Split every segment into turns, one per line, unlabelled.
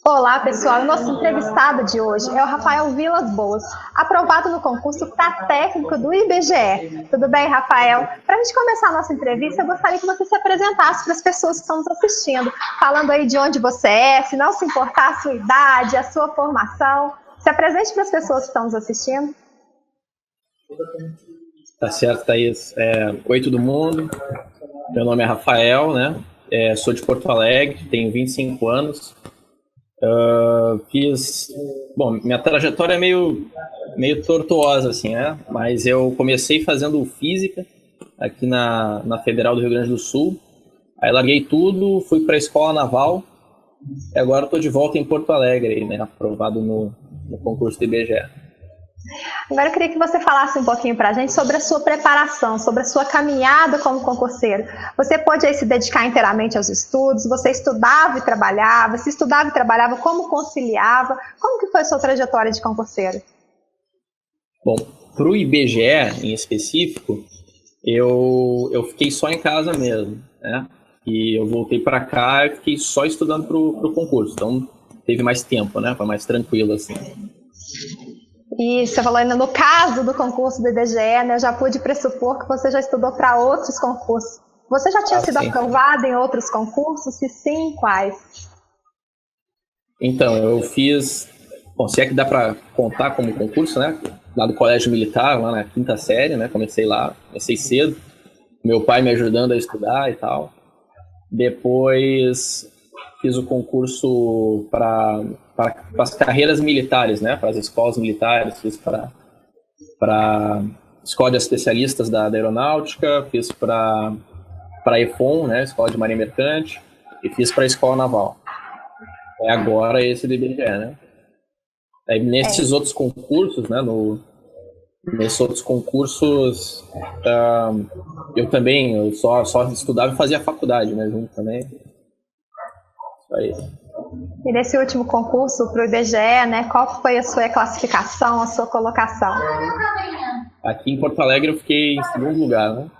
Olá, pessoal. O nosso entrevistado de hoje é o Rafael Vilas Boas, aprovado no concurso para técnico do IBGE. Tudo bem, Rafael? Para a gente começar a nossa entrevista, eu gostaria que você se apresentasse para as pessoas que estão nos assistindo, falando aí de onde você é, se não se importar a sua idade, a sua formação. Se apresente para as pessoas que estão nos assistindo.
Tá certo, Thaís. Oi, todo mundo. Meu nome é Rafael, né? Sou de Porto Alegre, tenho 25 anos. Bom, minha trajetória é meio tortuosa, assim, né? Mas eu comecei fazendo física aqui na Federal do Rio Grande do Sul. Aí larguei tudo, fui para a Escola Naval e agora estou de volta em Porto Alegre, né? Aprovado no concurso do IBGE.
Agora eu queria que você falasse um pouquinho para a gente sobre a sua preparação, sobre a sua caminhada como concurseiro. Você pôde aí se dedicar inteiramente aos estudos? Você estudava e trabalhava? Se estudava e trabalhava, como conciliava? Como que foi a sua trajetória de concurseiro?
Bom, para o IBGE em específico, eu fiquei só em casa mesmo, né? E eu voltei para cá e fiquei só estudando para o concurso. Então teve mais tempo, né? Foi mais tranquilo, assim.
E você falou ainda no caso do concurso do IBGE, né, eu já pude pressupor que você já estudou para outros concursos. Você já tinha sido aprovado em outros concursos? Se sim, quais?
Então, eu fiz... Bom, se é que dá para contar como concurso, né? Lá do Colégio Militar, lá na 5ª série, né? Comecei cedo. Meu pai me ajudando a estudar e tal. Depois fiz o concurso para as carreiras militares, né? Para as escolas militares, fiz para a Escola de Especialistas da Aeronáutica, fiz para a EFON, né? Escola de Marinha Mercante, e fiz para a Escola Naval. Agora esse do IBGE, né? Aí, nesses outros concursos, né? Nesses outros concursos, eu só estudava e fazia faculdade, né? Junto também. Isso aí.
E nesse último concurso para o IBGE, né, qual foi a sua classificação, a sua colocação?
Aqui em Porto Alegre eu fiquei em segundo lugar, né?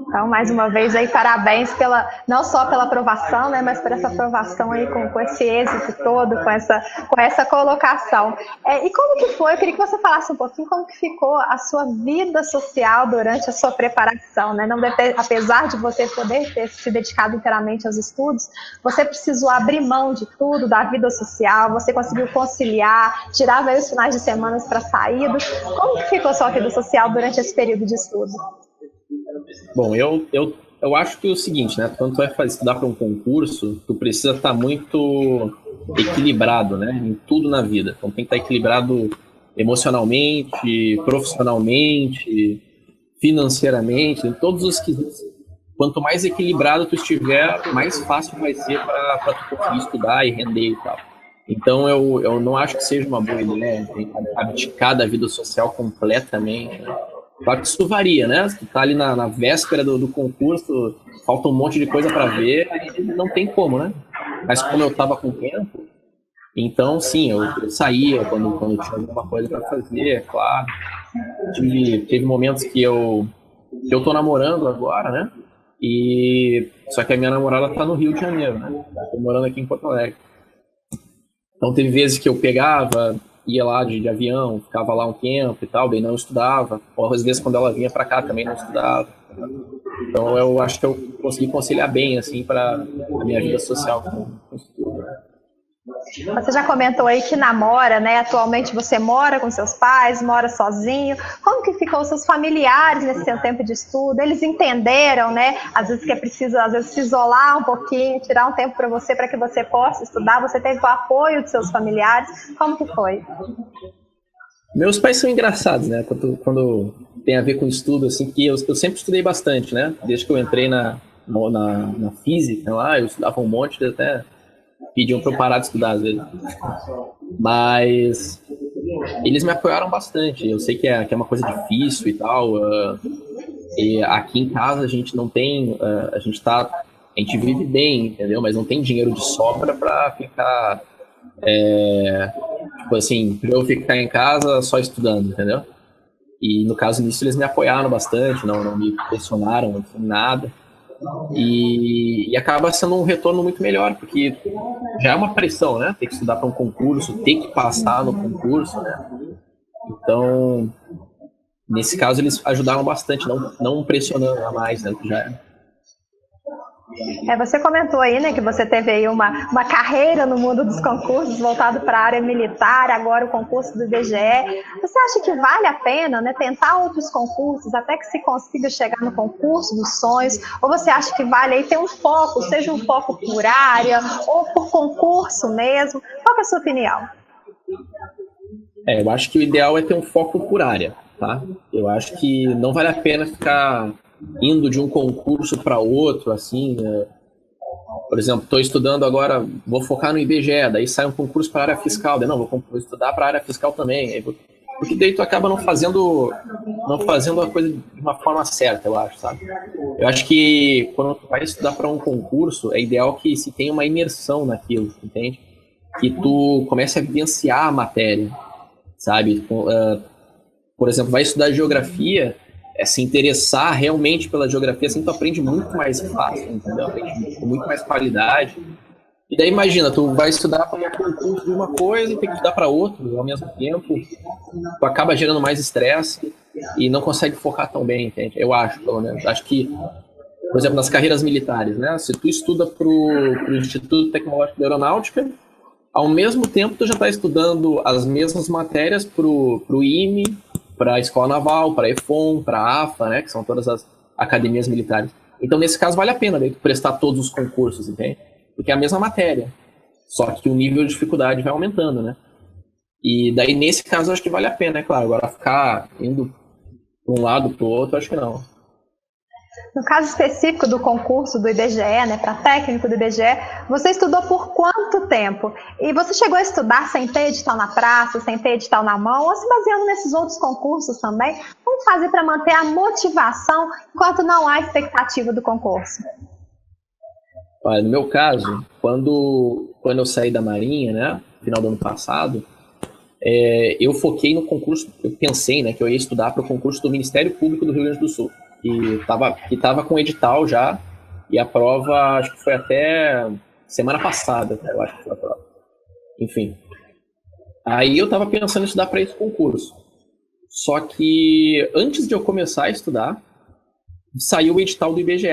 Então, mais uma vez, aí, parabéns não só pela aprovação, né, mas por essa aprovação aí com esse êxito todo, com essa colocação. E como que foi? Eu queria que você falasse um pouquinho como que ficou a sua vida social durante a sua preparação, né? Apesar de você poder ter se dedicado inteiramente aos estudos, você precisou abrir mão de tudo, da vida social, você conseguiu conciliar, tirava aí os finais de semana para saídas. Como que ficou a sua vida social durante esse período de estudo?
Bom, eu acho que é o seguinte, né? Quando tu vai estudar para um concurso, tu precisa estar muito equilibrado, né? Em tudo na vida. Então tem que estar equilibrado emocionalmente, profissionalmente, financeiramente, em todos os quesitos. Quanto mais equilibrado tu estiver, mais fácil vai ser para tu conseguir estudar e render e tal. Então eu não acho que seja uma boa ideia abdicar da vida social completamente, né? Claro que isso varia, né? Se tu tá ali na véspera do concurso, falta um monte de coisa para ver, aí não tem como, né? Mas como eu tava com tempo, então sim, eu saía quando tinha alguma coisa para fazer, é claro. Teve momentos que eu tô namorando agora, né? Só que a minha namorada tá no Rio de Janeiro, né? Eu tô morando aqui em Porto Alegre. Então teve vezes que eu ia lá de avião, ficava lá um tempo e tal, daí não estudava. Ou às vezes quando ela vinha para cá também não estudava. Então eu acho que eu consegui conciliar bem, assim, para a minha vida social com o estudo.
Você já comentou aí que namora, né? Atualmente você mora com seus pais, mora sozinho. Como que ficou os seus familiares nesse seu tempo de estudo? Eles entenderam, né? Às vezes que é preciso, se isolar um pouquinho, tirar um tempo para que você possa estudar. Você teve o apoio dos seus familiares. Como que foi?
Meus pais são engraçados, né? Quando tem a ver com estudo, assim, que eu sempre estudei bastante, né? Desde que eu entrei na física lá, eu estudava um monte, até pediam para eu parar de estudar às vezes. Mas eles me apoiaram bastante. Eu sei que é uma coisa difícil e tal. E aqui em casa a gente não tem... a gente vive bem, entendeu? Mas não tem dinheiro de sobra para ficar... tipo assim, para eu ficar em casa só estudando, entendeu? E no caso nisso eles me apoiaram bastante, não me pressionaram, não fiz nada. E acaba sendo um retorno muito melhor, porque já é uma pressão, né? Ter que estudar para um concurso, ter que passar no concurso, né? Então, nesse caso, eles ajudaram bastante, não pressionando a mais, né? Que já é.
Você comentou aí, né, que você teve aí uma carreira no mundo dos concursos voltado para a área militar, agora o concurso do IBGE. Você acha que vale a pena, né, tentar outros concursos até que se consiga chegar no concurso dos sonhos? Ou você acha que vale aí ter um foco, seja um foco por área ou por concurso mesmo? Qual é a sua opinião?
Eu acho que o ideal é ter um foco por área, tá? Eu acho que não vale a pena ficar indo de um concurso para outro, assim, né? Por exemplo, estou estudando agora, vou focar no IBGE, daí sai um concurso para a área fiscal, daí não, vou estudar para a área fiscal também, porque daí tu acaba não fazendo a coisa de uma forma certa, eu acho, sabe? Eu acho que quando tu vai estudar para um concurso, é ideal que se tenha uma imersão naquilo, entende? Que tu comece a vivenciar a matéria, sabe? Por exemplo, vai estudar geografia, se interessar realmente pela geografia, assim tu aprende muito mais fácil, entendeu? Aprende com muito mais qualidade. E daí imagina, tu vai estudar para um concurso de uma coisa e tem que estudar para outro ao mesmo tempo, tu acaba gerando mais estresse e não consegue focar tão bem, entende? Eu acho, pelo menos. Acho que, por exemplo, nas carreiras militares, né? Se tu estuda pro Instituto Tecnológico da Aeronáutica, ao mesmo tempo tu já está estudando as mesmas matérias pro IME, para a Escola Naval, para a EFON, para a AFA, né, que são todas as academias militares. Então, nesse caso, vale a pena daí, prestar todos os concursos, entende? Porque é a mesma matéria, só que o nível de dificuldade vai aumentando, né? E daí, nesse caso, acho que vale a pena, é claro. Agora, ficar indo para um lado para o outro, acho que não.
No caso específico do concurso do IBGE, né, para técnico do IBGE, você estudou por quanto tempo? E você chegou a estudar sem ter edital na praça, sem ter edital na mão, ou se baseando nesses outros concursos também? Como fazer para manter a motivação enquanto não há expectativa do concurso?
Olha, no meu caso, quando eu saí da Marinha, né, no final do ano passado, eu foquei no concurso, eu pensei, né, que eu ia estudar para o concurso do Ministério Público do Rio Grande do Sul. Que tava com edital já, e a prova, acho que foi até semana passada, eu acho que foi a prova. Enfim. Aí eu tava pensando em estudar para esse concurso. Só que antes de eu começar a estudar, saiu o edital do IBGE.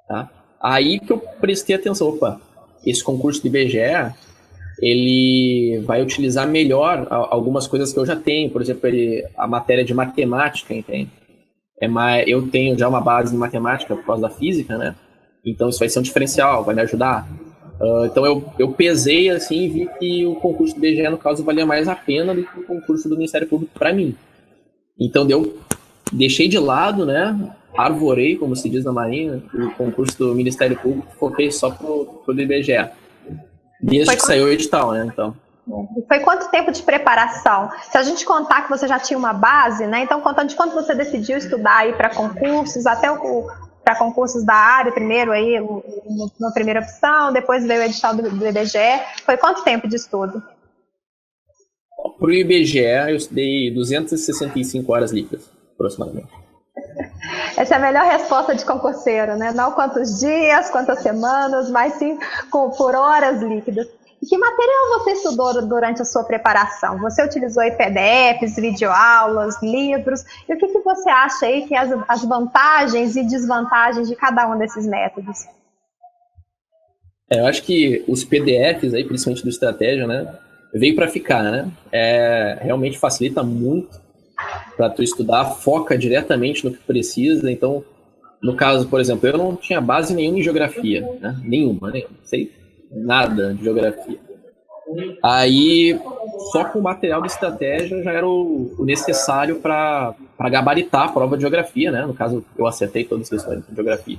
Tá? Aí que eu prestei atenção, opa, esse concurso do IBGE, ele vai utilizar melhor algumas coisas que eu já tenho, por exemplo, a matéria de matemática, entende? Eu tenho já uma base em matemática por causa da física, né? Então isso vai ser um diferencial, vai me ajudar. Então eu pesei assim e vi que o concurso do IBGE, no caso, valia mais a pena do que o concurso do Ministério Público para mim. Então deixei de lado, né? Arvorei, como se diz na Marinha, o concurso do Ministério Público, foquei só pro IBGE. Desde que saiu o edital, né? Então.
Foi quanto tempo de preparação? Se a gente contar que você já tinha uma base, né? Então, contando de quando você decidiu estudar aí para concursos, até para concursos da área, primeiro aí, na primeira opção, depois veio o edital do IBGE, foi quanto tempo de estudo?
Para o IBGE, eu estudei 265 horas líquidas, aproximadamente.
Essa é a melhor resposta de concurseiro, né? Não quantos dias, quantas semanas, mas sim por horas líquidas. E que material você estudou durante a sua preparação? Você utilizou aí PDFs, videoaulas, livros? E o que você acha aí que as vantagens e desvantagens de cada um desses métodos?
Eu acho que os PDFs aí, principalmente do Estratégia, né, veio para ficar, né? Realmente facilita muito para tu estudar, foca diretamente no que precisa. Então, no caso, por exemplo, eu não tinha base nenhuma em geografia, né? Nenhuma, não sei nada de geografia. Aí, só com o material de Estratégia já era o necessário para gabaritar a prova de geografia, né? No caso, eu acertei todas as questões de geografia.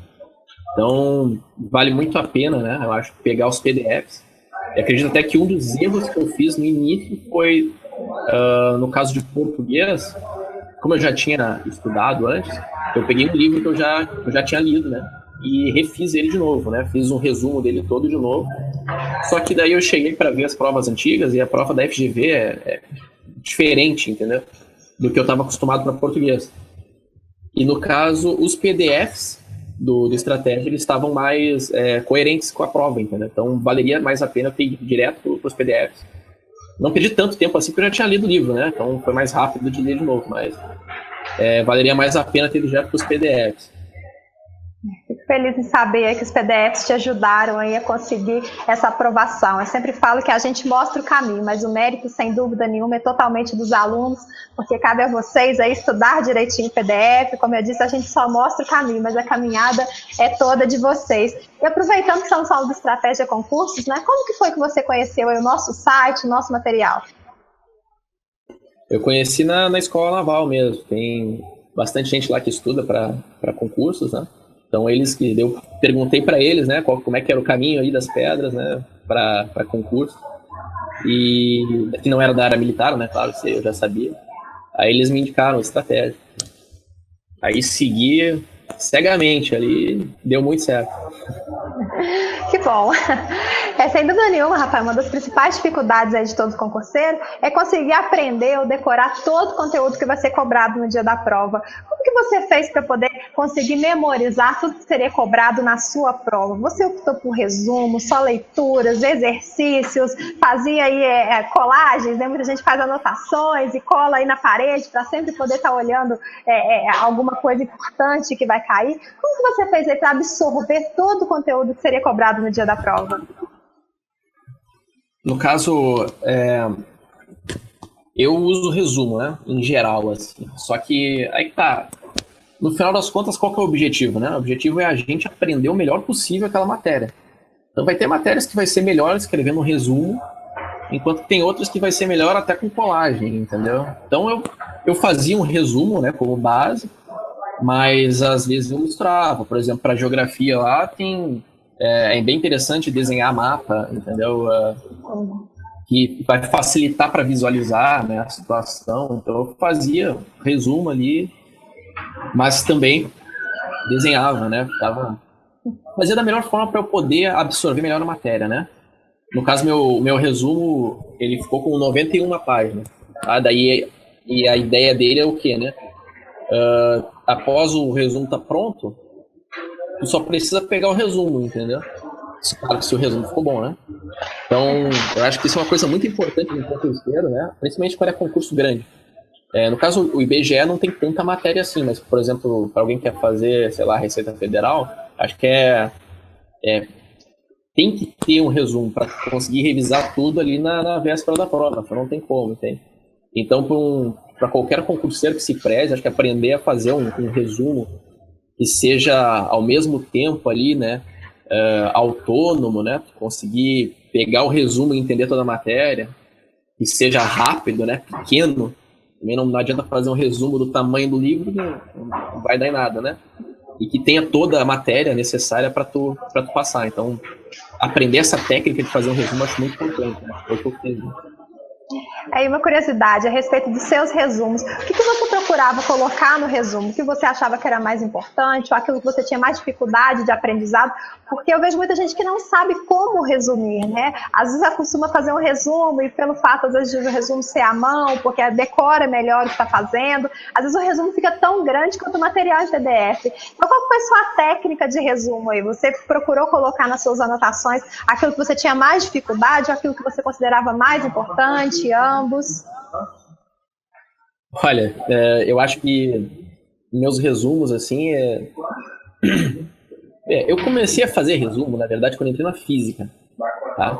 Então, vale muito a pena, né? Eu acho, pegar os PDFs. Eu acredito até que um dos erros que eu fiz no início foi, no caso de português, como eu já tinha estudado antes, eu peguei um livro que eu já tinha lido, né? E refiz ele de novo, né? Fiz um resumo dele todo de novo. Só que daí eu cheguei para ver as provas antigas e a prova da FGV é diferente, entendeu? Do que eu estava acostumado para português. E no caso, os PDFs do estratégia, eles estavam mais coerentes com a prova, entendeu? Então, valeria mais a pena eu ter ido direto para os PDFs. Não perdi tanto tempo assim, porque eu já tinha lido o livro, né? Então, foi mais rápido de ler de novo, mas valeria mais a pena ter ido direto para os PDFs.
Fico feliz em saber que os PDFs te ajudaram aí a conseguir essa aprovação. Eu sempre falo que a gente mostra o caminho, mas o mérito, sem dúvida nenhuma, é totalmente dos alunos, porque cabe a vocês aí estudar direitinho o PDF. Como eu disse, a gente só mostra o caminho, mas a caminhada é toda de vocês. E aproveitando que estamos falando de estratégia concursos, né? Como que foi que você conheceu aí o nosso site, o nosso material?
Eu conheci na Escola Naval mesmo. Tem bastante gente lá que estuda para concursos, né? Então, eu perguntei para eles, né, como é que era o caminho aí das pedras, né, para concurso. E que não era da área militar, né, claro, eu já sabia. Aí eles me indicaram a estratégia. Aí segui cegamente ali, deu muito certo.
Que bom. Sem dúvida nenhuma, Rafael, uma das principais dificuldades aí de todo concurseiro é conseguir aprender ou decorar todo o conteúdo que vai ser cobrado no dia da prova. Como que você fez para poder conseguir memorizar tudo que seria cobrado na sua prova? Você optou por resumo, só leituras, exercícios, fazia aí colagens, né? Muita gente faz anotações e cola aí na parede para sempre poder estar olhando alguma coisa importante que vai cair. Como que você fez aí para absorver todo o conteúdo que seria cobrado no dia da prova?
No caso, eu uso resumo, né, em geral, assim. Só que, aí tá, no final das contas, qual que é o objetivo, né? O objetivo é a gente aprender o melhor possível aquela matéria. Então vai ter matérias que vai ser melhor escrevendo um resumo, enquanto que tem outras que vai ser melhor até com colagem, entendeu? Então eu fazia um resumo, né, como base, mas às vezes eu ilustrava. Por exemplo, para geografia lá é bem interessante desenhar mapa, entendeu? Que vai facilitar para visualizar, né, a situação. Então eu fazia resumo ali, mas também desenhava, né? Fazia da melhor forma para eu poder absorver melhor a matéria, né? No caso, meu resumo, ele ficou com 91 páginas. Tá? E a ideia dele é o quê, né? Após o resumo estar pronto, tu só precisa pegar o resumo, entendeu? Claro que se o resumo ficou bom, né? Então, eu acho que isso é uma coisa muito importante no concurseiro, né? Principalmente quando é concurso grande. No caso, o IBGE não tem tanta matéria assim, mas, por exemplo, para alguém que quer fazer, sei lá, Receita Federal, acho que tem que ter um resumo para conseguir revisar tudo ali na véspera da prova, não tem como, entende? Então, para qualquer concurseiro que se preze, acho que aprender a fazer um resumo que seja ao mesmo tempo ali, né, autônomo, né, conseguir pegar o resumo e entender toda a matéria, que seja rápido, né, pequeno. Também não adianta fazer um resumo do tamanho do livro, não vai dar em nada, né? E que tenha toda a matéria necessária para tu passar. Então, aprender essa técnica de fazer um resumo acho muito importante, né? Foi o que eu fiz.
Aí uma curiosidade a respeito dos seus resumos. O que você procurava colocar no resumo? O que você achava que era mais importante? Ou aquilo que você tinha mais dificuldade de aprendizado? Porque eu vejo muita gente que não sabe como resumir, né? Às vezes costuma fazer um resumo e pelo fato, às vezes, de o resumo ser à mão, porque decora melhor o que está fazendo. Às vezes o resumo fica tão grande quanto o material em PDF. Então, qual foi a sua técnica de resumo aí? Você procurou colocar nas suas anotações aquilo que você tinha mais dificuldade ou aquilo que você considerava mais importante? Ambos?
Olha, eu acho que meus resumos, assim, eu comecei a fazer resumo, na verdade, quando entrei na física, tá?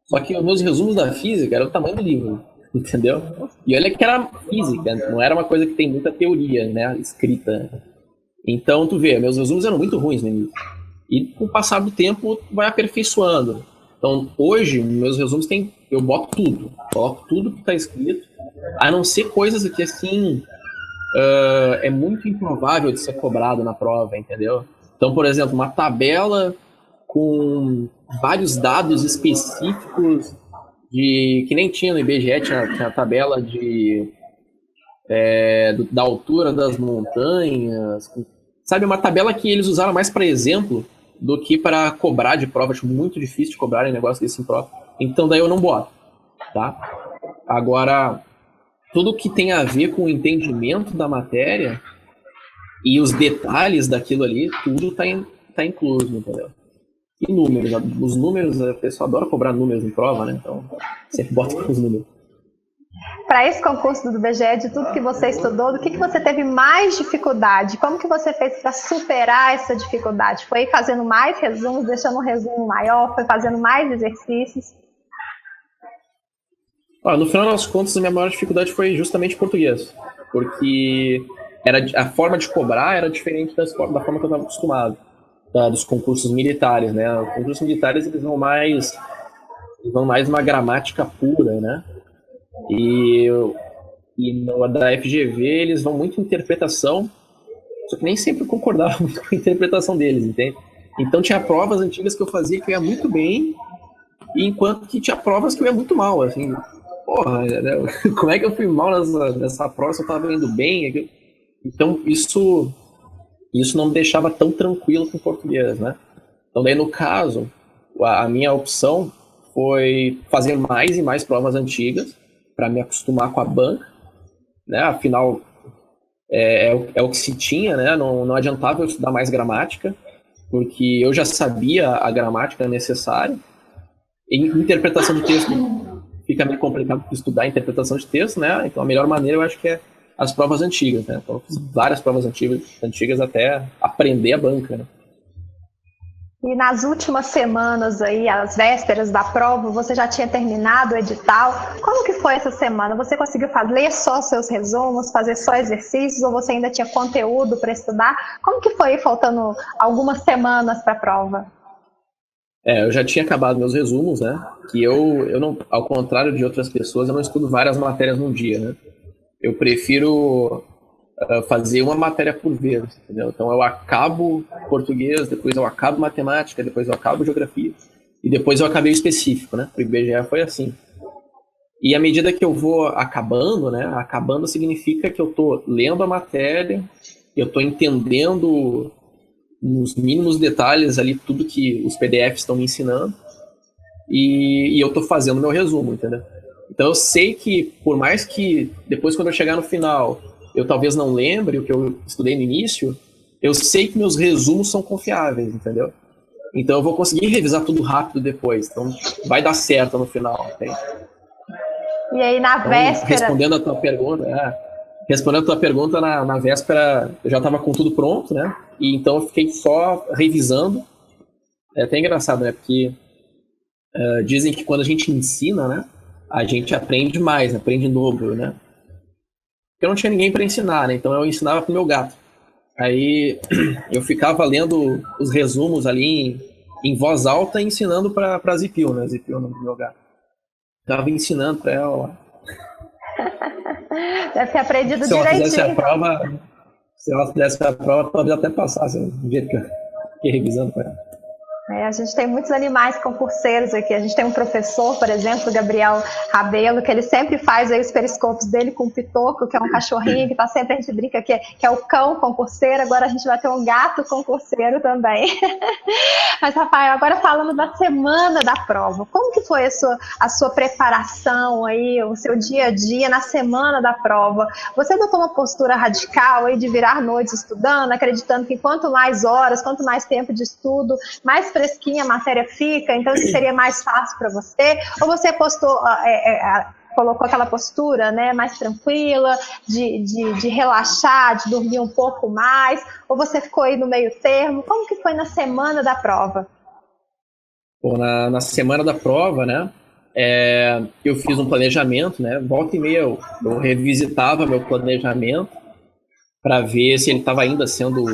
Só que os meus resumos da física eram o tamanho do livro, entendeu? E olha que era física, não era uma coisa que tem muita teoria, né, escrita. Então, tu vê, meus resumos eram muito ruins no início. E com o passar do tempo, vai aperfeiçoando. Então, hoje, meus resumos eu coloco tudo que está escrito, a não ser coisas que, assim, é muito improvável de ser cobrado na prova, entendeu? Então, por exemplo, uma tabela com vários dados específicos que nem tinha no IBGE, tinha a tabela da altura das montanhas, sabe, uma tabela que eles usaram mais para exemplo do que para cobrar de prova. Acho muito difícil de cobrar em negócio desse em prova. Então daí eu não boto, tá? Agora, tudo que tem a ver com o entendimento da matéria, E os detalhes daquilo ali, tudo tá incluso, entendeu? E números, os números, a pessoa adora cobrar números em prova, né? Então, sempre bota os números.
Para esse concurso do BGE, de tudo que você estudou, do que você teve mais dificuldade? Como que você fez para superar essa dificuldade? Foi fazendo mais resumos, deixando um resumo maior? Foi fazendo mais exercícios?
No final das contas, a minha maior dificuldade foi justamente português. Porque a forma de cobrar era diferente da forma que eu estava acostumado. Dos concursos militares, né? Os concursos militares, eles vão mais uma gramática pura, né? E no da FGV, eles vão muito em interpretação, só que nem sempre eu concordava muito com a interpretação deles, entende? Então tinha provas antigas que eu fazia que eu ia muito bem, e enquanto que tinha provas que eu ia muito mal, assim. Porra, né? Como é que eu fui mal nessa prova se eu estava indo bem? Então isso não me deixava tão tranquilo com o português, né? Então daí, no caso, a minha opção foi fazer mais e mais provas antigas para me acostumar com a banca, né? Afinal, é o que se tinha, né? Não adiantava eu estudar mais gramática, porque eu já sabia a gramática necessária. Em interpretação de texto fica meio complicado estudar a interpretação de texto, né? Então a melhor maneira eu acho que é as provas antigas, né? Então eu fiz várias provas antigas até aprender a banca, né?
E nas últimas semanas aí, as vésperas da prova, você já tinha terminado o edital. Como que foi essa semana? Você conseguiu ler só seus resumos, fazer só exercícios, ou você ainda tinha conteúdo para estudar? Como que foi, faltando algumas semanas para a prova?
Eu já tinha acabado meus resumos, né? Que eu não, ao contrário de outras pessoas, eu não estudo várias matérias num dia, né? Eu prefiro fazer uma matéria por vez, entendeu? Então eu acabo português, depois eu acabo matemática, depois eu acabo geografia e depois eu acabei o específico, né? O IBGE foi assim. E à medida que eu vou acabando, né? Acabando significa que eu tô lendo a matéria, eu tô entendendo nos mínimos detalhes ali tudo que os PDFs estão me ensinando e eu tô fazendo meu resumo, entendeu? Então eu sei que, por mais que depois, quando eu chegar no final, eu talvez não lembre o que eu estudei no início, eu sei que meus resumos são confiáveis, entendeu? Então eu vou conseguir revisar tudo rápido depois. Então vai dar certo no final, entende?
E aí na véspera...
Respondendo a tua pergunta, na véspera eu já estava com tudo pronto, né? E então eu fiquei só revisando. É até engraçado, né? Porque dizem que quando a gente ensina, né? A gente aprende mais, aprende em dobro, né? Porque eu não tinha ninguém para ensinar, né? Então eu ensinava pro meu gato. Aí eu ficava lendo os resumos ali em voz alta e ensinando para a Zipil, né? Zipil é o nome do meu gato. Tava ensinando para ela lá.
Deve ter aprendido
se
direitinho.
Se ela fizesse a prova, talvez até passasse do jeito que eu fiquei revisando para ela.
A gente tem muitos animais concurseiros aqui. A gente tem um professor, por exemplo, o Gabriel Rabelo, que ele sempre faz aí os periscópios dele com o Pitoco, que é um cachorrinho que tá sempre, a gente brinca que é o cão concurseiro. Agora a gente vai ter um gato concurseiro também. Mas, Rafael, agora falando da semana da prova, como que foi a sua preparação aí, o seu dia a dia na semana da prova? Você adotou uma postura radical aí de virar noites estudando, acreditando que quanto mais horas, quanto mais tempo de estudo, mais fresquinha a matéria fica, então isso seria mais fácil para você? Ou você colocou aquela postura, né, mais tranquila, de relaxar, de dormir um pouco mais? Ou você ficou aí no meio termo? Como que foi na semana da prova?
Bom, na semana da prova, né, eu fiz um planejamento, né, volta e meia eu revisitava meu planejamento para ver se ele estava ainda sendo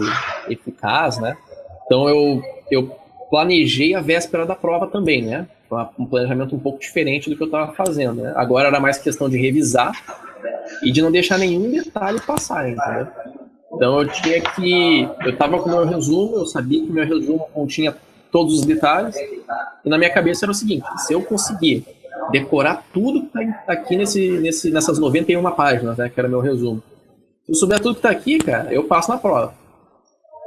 eficaz, né? Então eu planejei a véspera da prova também, né? Um planejamento um pouco diferente do que eu estava fazendo, né? Agora era mais questão de revisar e de não deixar nenhum detalhe passar, entendeu? Então eu estava com o meu resumo, eu sabia que o meu resumo continha todos os detalhes e na minha cabeça era o seguinte: se eu conseguir decorar tudo que está aqui nessas 91 páginas, né, que era meu resumo, se eu souber tudo que está aqui, cara, eu passo na prova.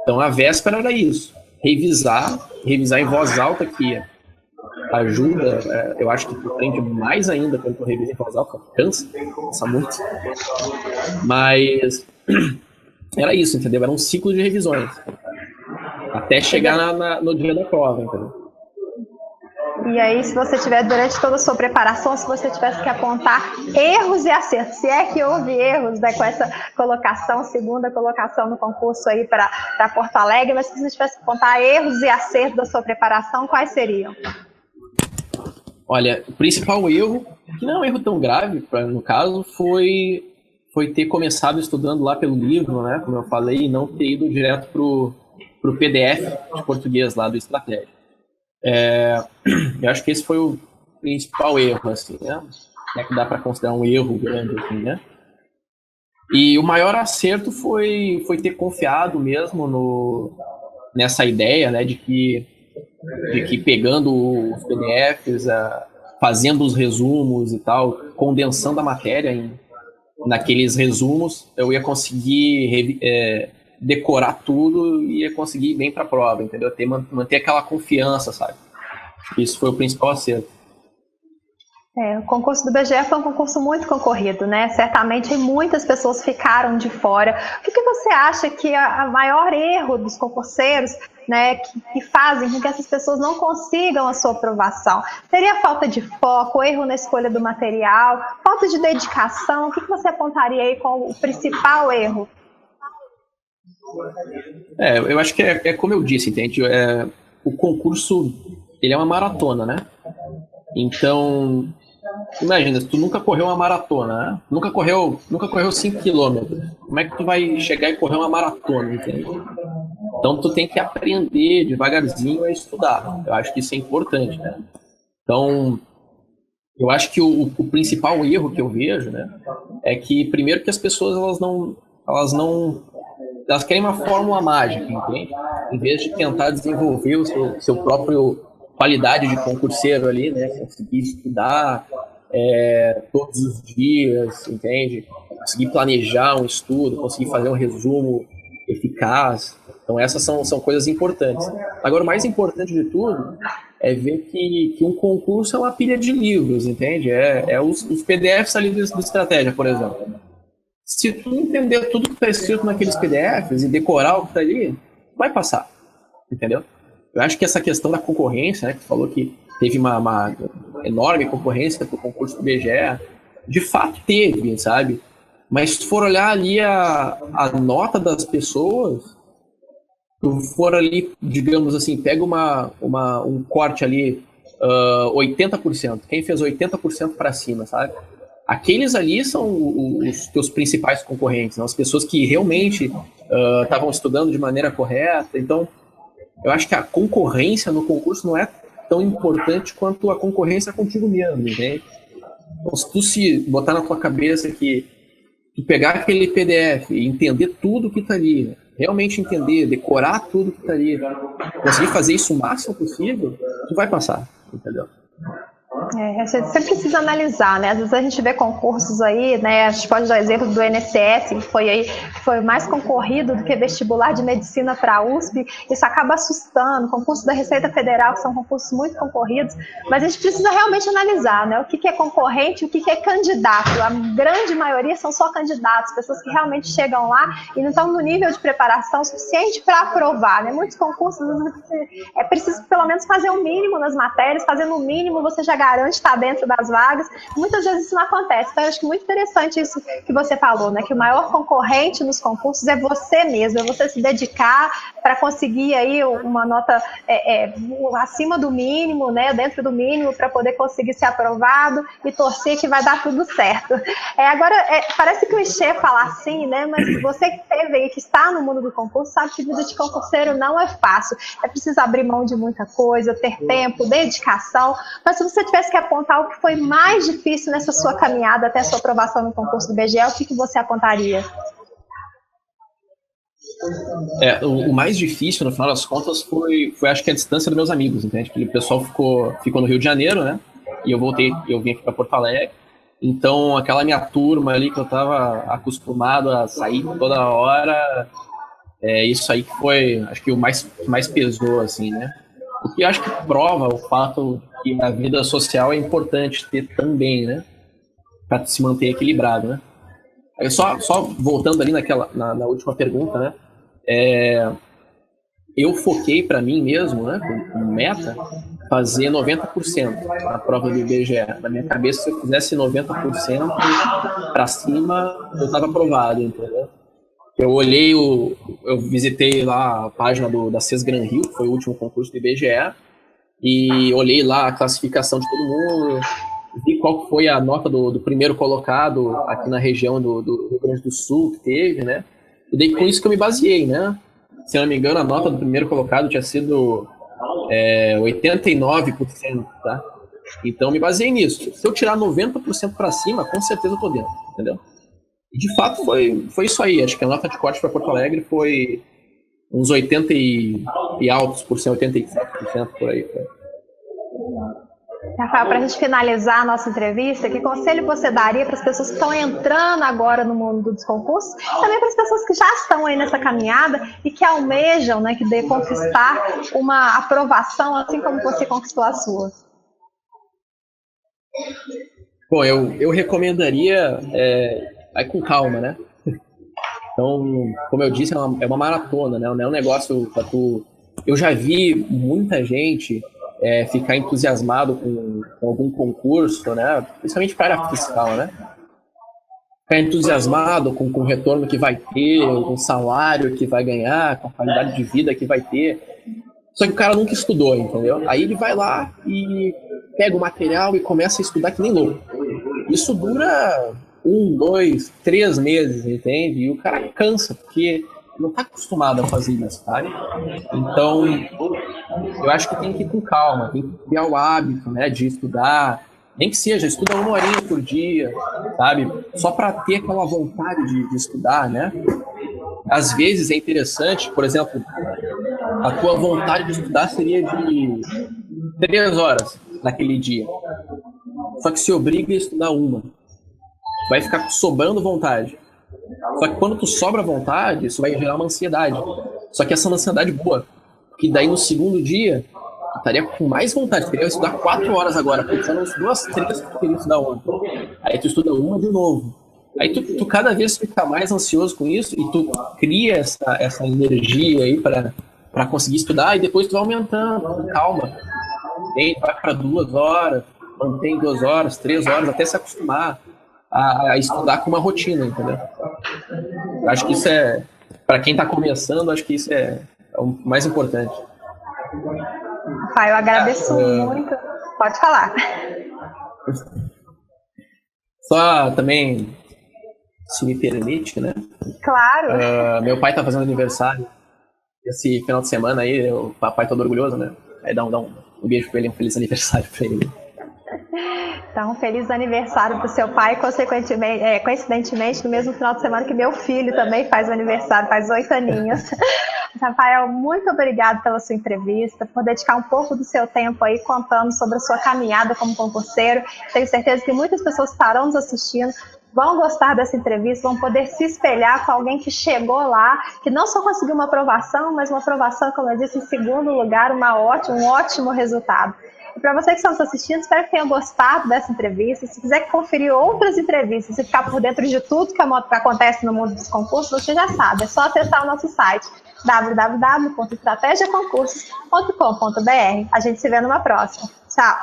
Então a véspera era isso: revisar em voz alta, que ajuda, eu acho que aprende mais ainda quando tu revisa em voz alta, cansa muito. Mas era isso, entendeu? Era um ciclo de revisões. Até chegar no dia da prova, entendeu?
E aí, se você tiver, durante toda a sua preparação, se você tivesse que apontar erros e acertos, se é que houve erros, né, com essa colocação, segunda colocação no concurso aí para Porto Alegre, mas se você tivesse que apontar erros e acertos da sua preparação, quais seriam?
Olha, o principal erro, que não é um erro tão grave, no caso, foi ter começado estudando lá pelo livro, né, como eu falei, e não ter ido direto pro PDF de português lá do Estratégia. Eu acho que esse foi o principal erro, assim, né? É que dá para considerar um erro grande, assim, né? E o maior acerto foi ter confiado mesmo nessa ideia, né, de que pegando os PDFs, fazendo os resumos e tal, condensando a matéria naqueles resumos, eu ia conseguir decorar tudo e ia conseguir ir bem para a prova, entendeu? Manter aquela confiança, sabe? Isso foi o principal acerto.
O concurso do BGE foi um concurso muito concorrido, né? Certamente muitas pessoas ficaram de fora. O que você acha que é o maior erro dos concurseiros, né, que fazem com que essas pessoas não consigam a sua aprovação? Seria falta de foco, erro na escolha do material, falta de dedicação? O que você apontaria aí como o principal erro?
Eu acho que é como eu disse, entende? O concurso, ele é uma maratona, né? Então, imagina, se tu nunca correu uma maratona, né? Nunca correu 5 quilômetros, como é que tu vai chegar e correr uma maratona, entende? Então, tu tem que aprender devagarzinho a estudar. Eu acho que isso é importante, né? Então, eu acho que o principal erro que eu vejo, né, é que, primeiro, que as pessoas, elas querem uma fórmula mágica, entende? Em vez de tentar desenvolver o seu próprio qualidade de concurseiro ali, né? Conseguir estudar todos os dias, entende? Conseguir planejar um estudo, conseguir fazer um resumo eficaz. Então essas são coisas importantes. Agora, o mais importante de tudo é ver que um concurso é uma pilha de livros, entende? Os PDFs ali do Estratégia, por exemplo. Se tu entender tudo que está escrito naqueles PDFs e decorar o que está ali, vai passar, entendeu? Eu acho que essa questão da concorrência, né, que falou que teve uma enorme concorrência para o concurso do BGE, de fato teve, sabe? Mas se tu for olhar ali a nota das pessoas, tu for ali, digamos assim, pega um corte ali, 80%. Quem fez 80% para cima, sabe? Aqueles ali são os teus principais concorrentes, né? As pessoas que realmente estavam estudando de maneira correta. Então, eu acho que a concorrência no concurso não é tão importante quanto a concorrência contigo mesmo, entende? Então, se tu se botar na tua cabeça que tu pegar aquele PDF e entender tudo que tá ali, né? Realmente entender, decorar tudo que tá ali, conseguir fazer isso o máximo possível, tu vai passar, entendeu?
A gente sempre precisa analisar, né? Às vezes a gente vê concursos aí, né? A gente pode dar exemplo do INSS, que foi mais concorrido do que vestibular de medicina para a USP. Isso acaba assustando. Concurso da Receita Federal, que são concursos muito concorridos, mas a gente precisa realmente analisar, né? O que é concorrente e o que é candidato. A grande maioria são só candidatos, pessoas que realmente chegam lá e não estão no nível de preparação suficiente para aprovar, né? Muitos concursos é preciso pelo menos fazer o mínimo nas matérias, fazendo o mínimo você já garante estar dentro das vagas. Muitas vezes isso não acontece. Então eu acho que muito interessante isso que você falou, né? Que o maior concorrente nos concursos é você mesmo, é você se dedicar para conseguir aí uma nota acima do mínimo, né? Dentro do mínimo, para poder conseguir ser aprovado e torcer que vai dar tudo certo. Agora, parece clichê falar assim, né? Mas você que teve aí, que está no mundo do concurso, sabe que vida de concurseiro não é fácil. É preciso abrir mão de muita coisa, ter tempo, dedicação. Mas se você tivesse que apontar o que foi mais difícil nessa sua caminhada até a sua aprovação no concurso do BGE, o que você apontaria?
O mais difícil, no final das contas, foi acho que a distância dos meus amigos, entende? Porque o pessoal ficou no Rio de Janeiro, né? E eu vim aqui para Porto Alegre. Então, aquela minha turma ali que eu estava acostumado a sair toda hora, isso aí que foi, acho que o mais pesou, assim, né? O que acho que prova o fato que a vida social é importante ter também, né? Para se manter equilibrado, né? Só voltando ali na última pergunta, né? Eu foquei para mim mesmo, né, com meta, fazer 90% na prova do IBGE. Na minha cabeça, se eu fizesse 90% para cima, eu estava aprovado, entendeu? Eu visitei lá a página da CES Gran Rio, que foi o último concurso do IBGE, e olhei lá a classificação de todo mundo, vi qual foi a nota do primeiro colocado aqui na região do Rio Grande do Sul que teve, né? E daí com isso que eu me baseei, né? Se eu não me engano, a nota do primeiro colocado tinha sido 89%, tá? Então me baseei nisso. Se eu tirar 90% para cima, com certeza eu tô dentro, entendeu? E de fato foi isso aí. Acho que a nota de corte para Porto Alegre foi uns 80 e altos por cento, 87% por aí.
Rafael, para a gente finalizar a nossa entrevista, que conselho você daria para as pessoas que estão entrando agora no mundo dos concursos, também para as pessoas que já estão aí nessa caminhada e que almejam, né, que de conquistar uma aprovação, assim como você conquistou a sua?
Bom, eu recomendaria vai com calma, né? Então, como eu disse, é uma maratona, né? Não é um negócio para tu... Eu já vi muita gente ficar entusiasmado com algum concurso, né? Principalmente para a área fiscal, né? Ficar entusiasmado com o retorno que vai ter, com o salário que vai ganhar, com a qualidade de vida que vai ter. Só que o cara nunca estudou, entendeu? Aí ele vai lá e pega o material e começa a estudar que nem louco. Isso dura 1, 2, 3 meses, entende? E o cara cansa, porque não está acostumado a fazer isso, sabe? Então, eu acho que tem que ir com calma, tem que criar o hábito, né, de estudar, nem que seja, estuda 1 horinha por dia, sabe? Só para ter aquela vontade de estudar, né? Às vezes é interessante, por exemplo, a tua vontade de estudar seria de 3 horas naquele dia. Só que se obriga a estudar 1. Vai ficar sobrando vontade. Só que quando tu sobra vontade, isso vai gerar uma ansiedade. Só que essa é uma ansiedade boa. Que daí no segundo dia, tu estaria com mais vontade. Tu queria estudar 4 horas agora, porque você não estudou as 3 que tu queria estudar ontem. Aí tu estuda 1 de novo. Aí tu cada vez fica mais ansioso com isso e tu cria essa energia aí para conseguir estudar e depois tu vai aumentando, com calma. Aí tu vai para 2 horas, mantém 2 horas, 3 horas, até se acostumar a estudar com uma rotina, entendeu? Eu acho que isso para quem está começando, acho que isso é o mais importante.
Pai, eu agradeço muito. Pode falar.
Só também, se me permite, né?
Claro.
Meu pai tá fazendo aniversário esse final de semana aí, o papai todo orgulhoso, né? Aí dá um beijo pra ele, um feliz aniversário pra ele.
Então, feliz aniversário pro seu pai, coincidentemente, no mesmo final de semana que meu filho também faz o aniversário, faz 8 aninhos. Rafael, muito obrigado pela sua entrevista, por dedicar um pouco do seu tempo aí contando sobre a sua caminhada como concurseiro. Tenho certeza que muitas pessoas que estarão nos assistindo vão gostar dessa entrevista, vão poder se espelhar com alguém que chegou lá, que não só conseguiu uma aprovação, mas uma aprovação, como eu disse, em segundo lugar, um ótimo resultado. E para você que está nos assistindo, espero que tenham gostado dessa entrevista. Se quiser conferir outras entrevistas e ficar por dentro de tudo que acontece no mundo dos concursos, você já sabe, é só acessar o nosso site www.estrategiaconcursos.com.br. A gente se vê numa próxima. Tchau!